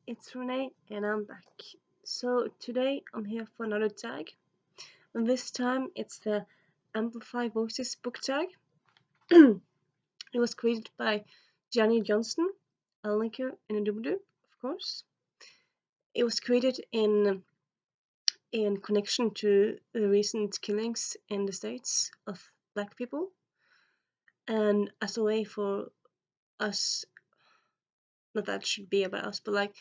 It's Renee, and I'm back. So today I'm here for another tag, and this time it's the Amplify Voices book tag. It was created by Jenny Johnston. I'll link her in a doobly-doo, of course. It was created in connection to the recent killings in the States of Black people, and as a way for us, not that it should be about us, but like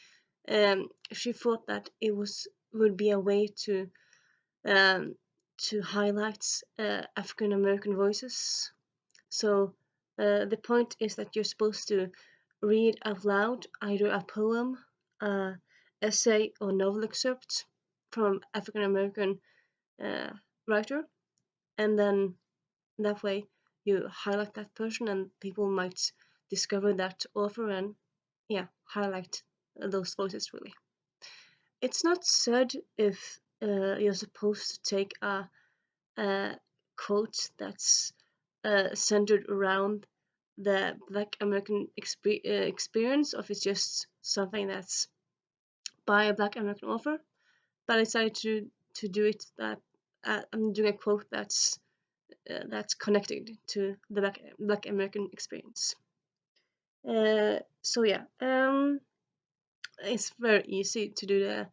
she thought that it would be a way um, to highlight African American voices. So the point is that you're supposed to read out loud either a poem, essay, or novel excerpt from African American uh, writer, and then that way you highlight that person, and people might discover that author and highlight those voices really. It's not said if you're supposed to take a quote that's centered around the Black American experience, or if it's just something that's by a Black American author. But I decided to do it that I'm doing a quote that's connected to the Black American experience. So yeah, it's very easy to do the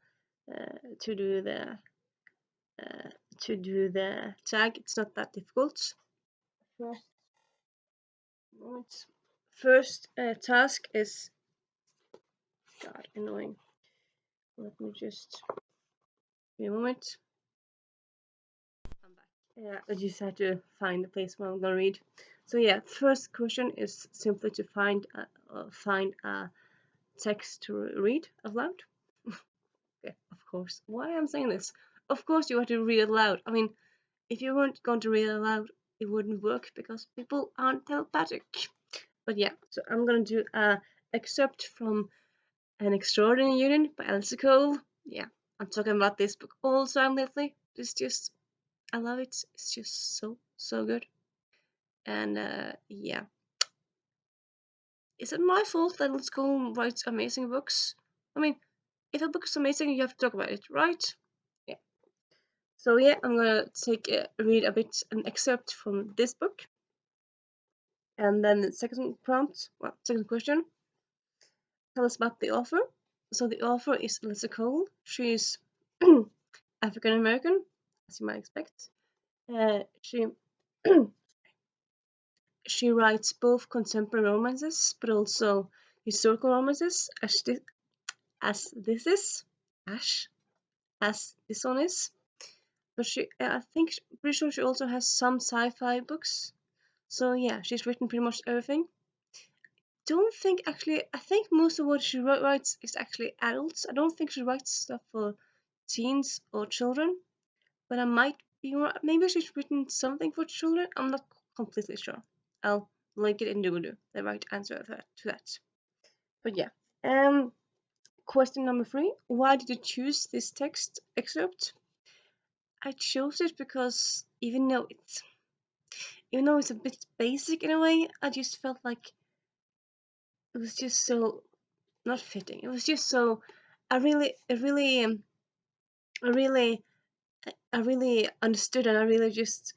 uh, to do the uh, tag. It's not that difficult. First, task is God annoying. Let me just give me a moment. I'm back. Yeah, I just had to find the place where I'm gonna read. So yeah, first question is simply to find a text to read out loud. Okay, of course. Why I'm saying this? Of course you have to read it aloud. I mean, if you weren't going to read it aloud, it wouldn't work because people aren't telepathic. But yeah, so I'm gonna do a excerpt from An Extraordinary Union by Alyssa Cole. Yeah, I'm talking about this book all the time lately. I love it. It's just so good. And yeah, is it my fault that Alyssa Cole writes amazing books? I mean, if a book is amazing, you have to talk about it, right? Yeah. So yeah, I'm gonna read a bit an excerpt from this book, and then the second question. Tell us about the author. So the author is Alyssa Cole. She's African American, as you might expect. She she writes both contemporary romances, but also historical romances, as this is, Ash, as this one is. But I think, pretty sure she also has some sci-fi books. So yeah, she's written pretty much everything. Don't think actually. I think most of what she writes is actually adults. I don't think she writes stuff for teens or children. But I might be wrong. Maybe she's written something for children. I'm not completely sure. I'll link it in doodle the right answer to that. But yeah. Question number 3. Why did you choose this text excerpt? I chose it because even though it's a bit basic in a way, I just felt like it was just so not fitting. It was just so I really I really I really I really understood, and I really just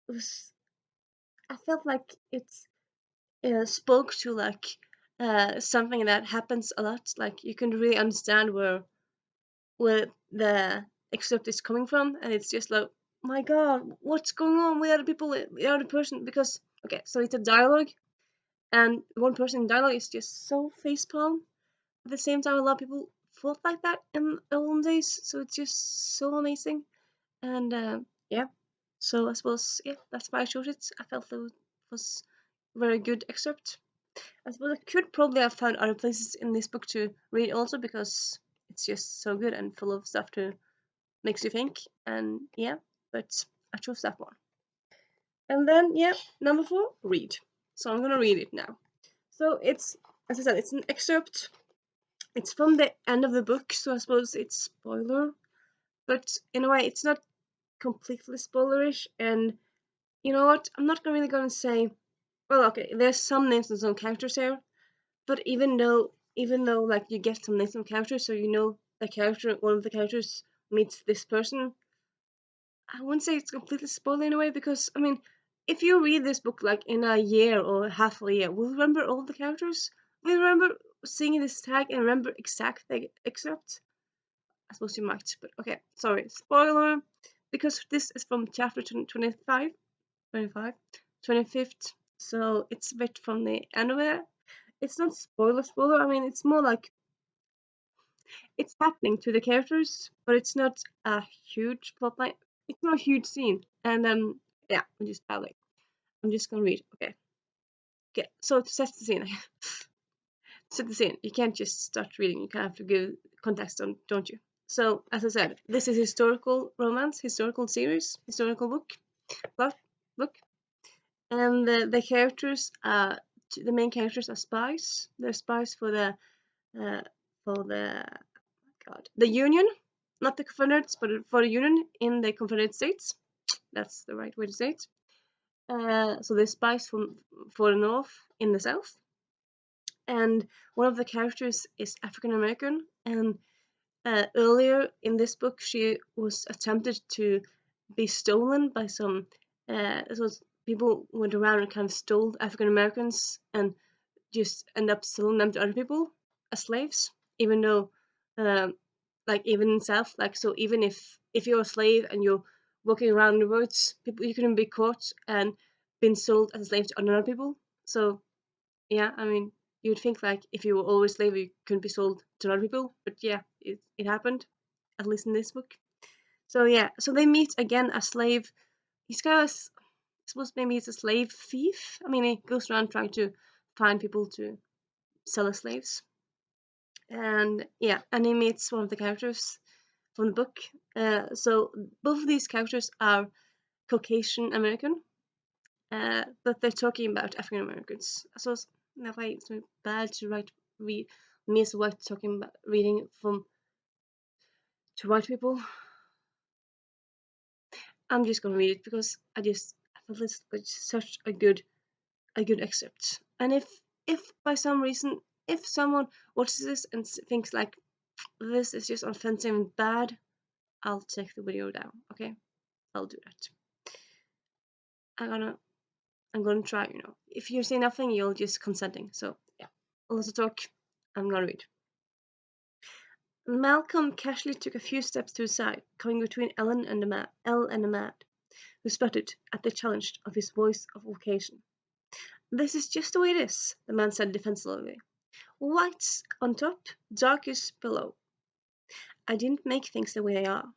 was I felt like it's spoke to like something that happens a lot. Like you can really understand where the excerpt is coming from, and it's just like, my God, what's going on with other people, the other person? Because okay, so it's a dialogue, and one person in dialogue is just so facepalm. At the same time, a lot of people thought like that in the olden days, so it's just so amazing. And yeah, so I suppose that's why I chose it. I felt it was very good excerpt. I suppose I could probably have found other places in this book to read also, because it's just so good and full of stuff to makes you think. And yeah, but I chose that one. And then number 4, read. So I'm gonna read it now. So it's, as I said, it's an excerpt. It's from the end of the book, so I suppose it's spoiler, but in a way it's not completely spoilerish. And you know what? I'm not really gonna say. Well, okay, there's some names and some characters here, but even though even though like you get some names from characters, so you know the character, one of the characters meets this person. I wouldn't say it's completely spoiler in a way, because I mean, if you read this book like in a year or half a year, will you remember all the characters? Will you remember seeing this tag and remember exact thing except? I suppose you might, but okay, sorry, spoiler, because this is from chapter 25, 25, 25th, so it's a bit from the end of it. It's not spoiler, I mean, it's more like it's happening to the characters, but it's not a huge plotline. It's not a huge scene, and yeah, I'm just gonna read. Okay, okay. So to set the scene, set the scene. You can't just start reading. You kind of have to give context, don't you? So as I said, this is historical romance, historical series, historical plot book, and the characters, the main characters are spies. They're spies uh, for the the Union, not the Confederates, but for the Union in the Confederate States. That's the right way to say it. So there's spies for the North in the South, and one of the characters is African American. And earlier in this book, she was attempted to be stolen by some. So people went around and kind of stole African Americans and just end up selling them to other people as slaves, even though um, like even in South, like so even if you're a slave and you're walking around the roads, people you couldn't be caught and been sold as a slave to other people. So yeah, I mean you'd think like if you were always a slave you couldn't be sold to other people, but yeah, it happened, at least in this book. So yeah, so they meet again a slave. He's kind of, I suppose maybe he's a slave thief. I mean he goes around trying to find people to sell as slaves. And yeah, and he meets one of the characters from the book. So both of these characters are Caucasian American, but they're talking about African Americans. So it's in a way it's bad to read me as a white talking about reading from to white people. I'm just gonna read it because I thought this was such a good excerpt. And if by some reason if someone watches this and thinks like this is just offensive and bad, I'll take the video down. Okay, I'll do that. I'm gonna I'm gonna try. You know, if you say nothing, you're just consenting. So yeah, let's talk. I'm gonna read. Malcolm casually took a few steps to his side, coming between Elle and the man, who sputtered at the challenge of his voice of occasion. This is just the way it is, the man said defensively. White's on top, darkest below. I didn't make things the way they are,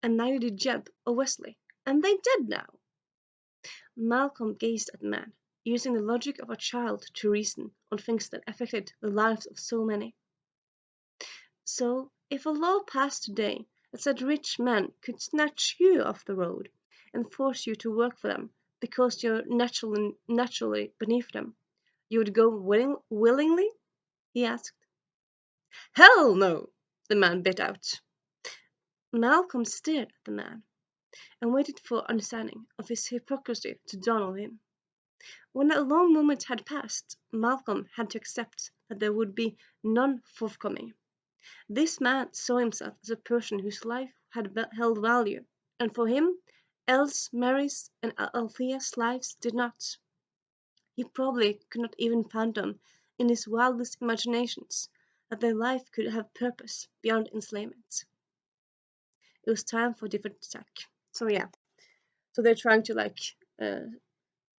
and neither did Jeb or Wesley, and they did now. Malcolm gazed at the man, using the logic of a child to reason on things that affected the lives of so many. So, if a law passed today that said rich men could snatch you off the road and force you to work for them because you're naturally beneath them, you would go willingly? He asked. Hell no! The man bit out. Malcolm stared at the man and waited for understanding of his hypocrisy to dawn on him. When a long moment had passed, Malcolm had to accept that there would be none forthcoming. This man saw himself as a person whose life had held value, and for him, Els, Mary's, and Althea's lives did not. He probably could not even fathom in his wildest imaginations that their life could have purpose beyond enslavement. It was time for a different attack. So yeah, so they're trying to like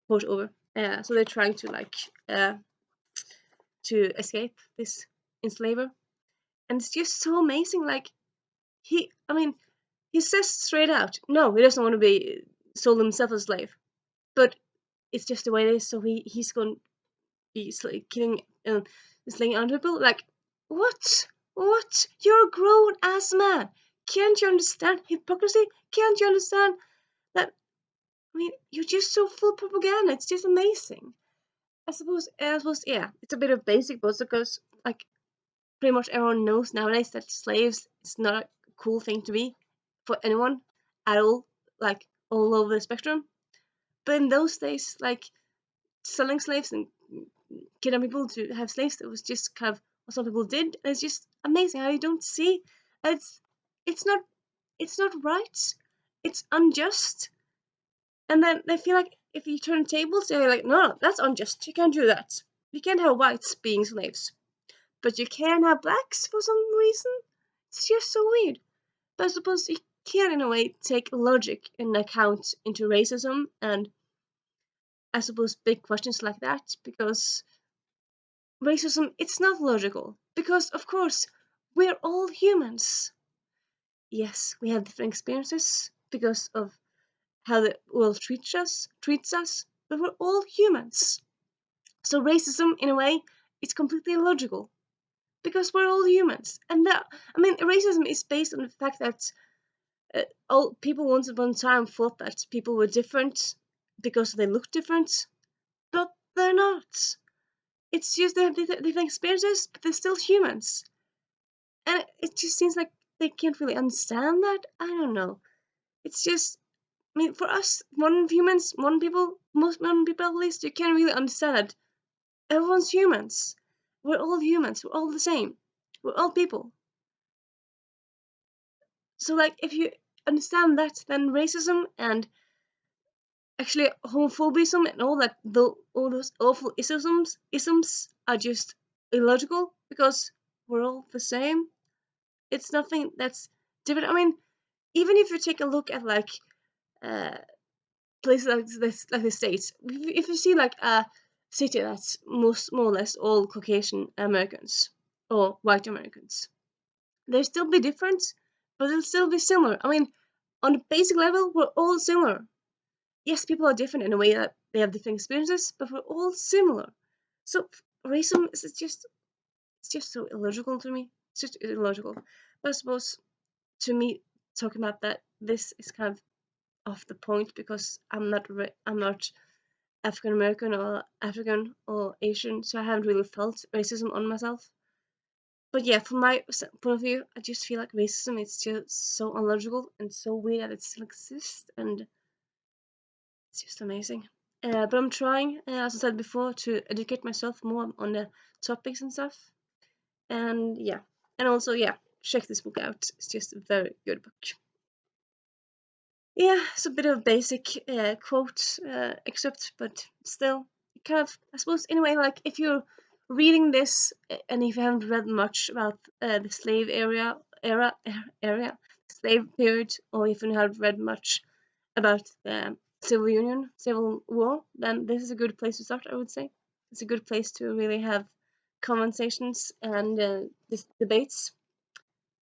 quote over. So they're trying to like to escape this enslaver, and it's just so amazing. Like I mean, he says straight out, no, he doesn't want to be sold himself as a slave, but it's just the way it is. So he's going to be killing, slaying other people. Like what? What? You're a grown ass man. Can't you understand hypocrisy? Can't you understand that? I mean, you're just so full of propaganda. It's just amazing. I suppose, yeah, it's a bit of basic, but because like pretty much everyone knows nowadays that slaves is not a cool thing to be for anyone at all, like all over the spectrum. But in those days, like selling slaves and killing people to have slaves, it was just kind of some people did. And it's just amazing how you don't see it's it's not right. It's unjust. And then they feel like if you turn tables, they're like, no, that's unjust. You can't do that. You can't have whites being slaves, but you can have blacks for some reason. It's just so weird. But I suppose you can, in a way, take logic in account into racism and I suppose big questions like that, because racism, it's not logical. Because, of course, we're all humans. Yes, we have different experiences because of how the world treats us, but we're all humans. So racism, in a way, is completely illogical because we're all humans. And that, I mean, racism is based on the fact that all people once upon a time thought that people were different because they looked different, but they're not. It's just they have different experiences, but they're still humans. And it just seems like they can't really understand that. I don't know. It's just, I mean, for us, modern humans, modern people, most modern people at least, you can't really understand that everyone's humans. We're all humans. We're all the same. We're all people. So, like, if you understand that, then racism and actually homophobism and all those awful isms are just illogical because we're all the same. It's nothing that's different. I mean, even if you take a look at like uh, places like this, like the states, if you see like a city that's more or less all Caucasian Americans or white Americans, they'll still be different, but they'll still be similar. I mean, on the basic level, we're all similar. Yes, people are different in a way that they have different experiences, but we're all similar. So racism is it's just so illogical to me. It's just illogical. But I suppose to me, talking about that, this is kind of off the point because I'm not African American or African or Asian, so I haven't really felt racism on myself. But yeah, from my point of view, I just feel like racism is just so illogical and so weird that it still exists, and it's just amazing. But I'm trying, as I said before, to educate myself more on the topics and stuff. And yeah, and also yeah, check this book out. It's just a very good book. Yeah, it's a bit of a basic quote excerpt, but still, kind of, I suppose, in a way, like if you're reading this and if you haven't read much about the slave area, slave period, or if you haven't read much about the Civil War, then this is a good place to start, I would say. It's a good place to really have conversations and debates.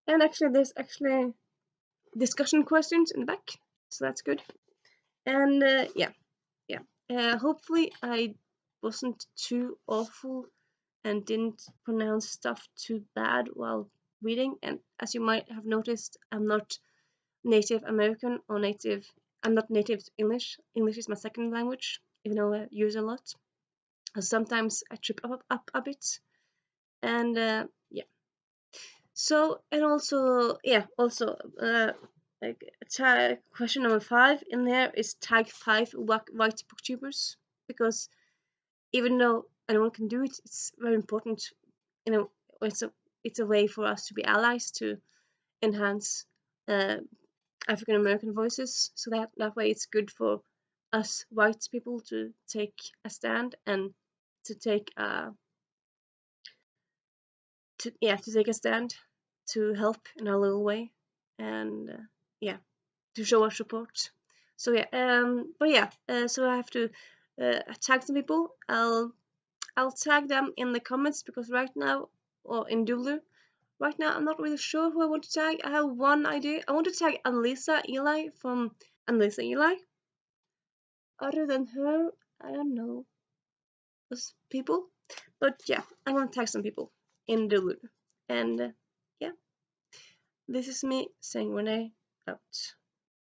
And actually, there's actually discussion questions in the back, so that's good. And yeah. Hopefully I wasn't too awful and didn't pronounce stuff too bad while reading. And as you might have noticed, I'm not Native American or native. I'm not native to English. English is my second language, even though I use it a lot. Sometimes I trip up a bit, and yeah. So and also yeah, also like tag question number 5 in there is tag 5 white booktubers, because even though anyone can do it, it's very important. You know, it's a way for us to be allies to enhance African American voices. So that way, it's good for us white people to take a stand and to take to take a stand to help in our little way, and yeah, to show our support. So yeah, but yeah, so I have to tag some people. I'll tag them in the comments because right now, or in Dulu, right now I'm not really sure who I want to tag. I have one idea. I want to tag Annalisa Ely from Annalisa Ely. Other than her, I don't know those people. But yeah, I want to tag some people in Dulu. And yeah, this is me saying Renee out.